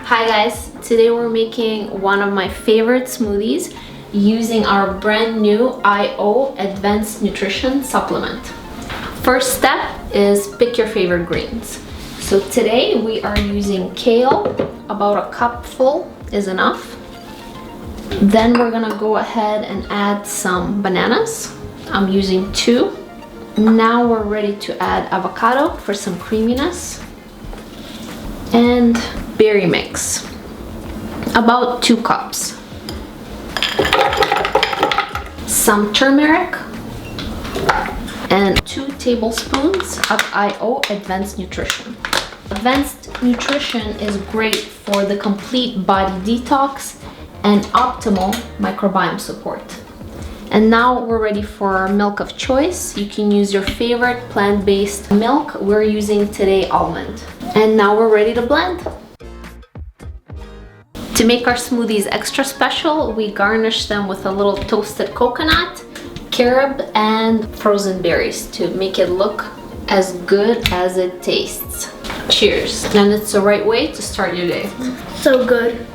Hi guys, today we're making one of my favorite smoothies using our brand new IO Advanced Nutrition Supplement. First step is pick your favorite greens. So today we are using kale, about a cupful is enough. Then we're gonna go ahead and add some bananas. I'm using 2. Now we're ready to add avocado for some creaminess. And berry mix, about 2 cups. Some turmeric and 2 tablespoons of IO Advanced Nutrition. Advanced Nutrition is great for the complete body detox and optimal microbiome support. And now we're ready for our milk of choice. You can use your favorite plant-based milk. We're using today almond. And now we're ready to blend. To make our smoothies extra special, we garnish them with a little toasted coconut, carob, and frozen berries to make it look as good as it tastes. Cheers. And it's the right way to start your day. So good.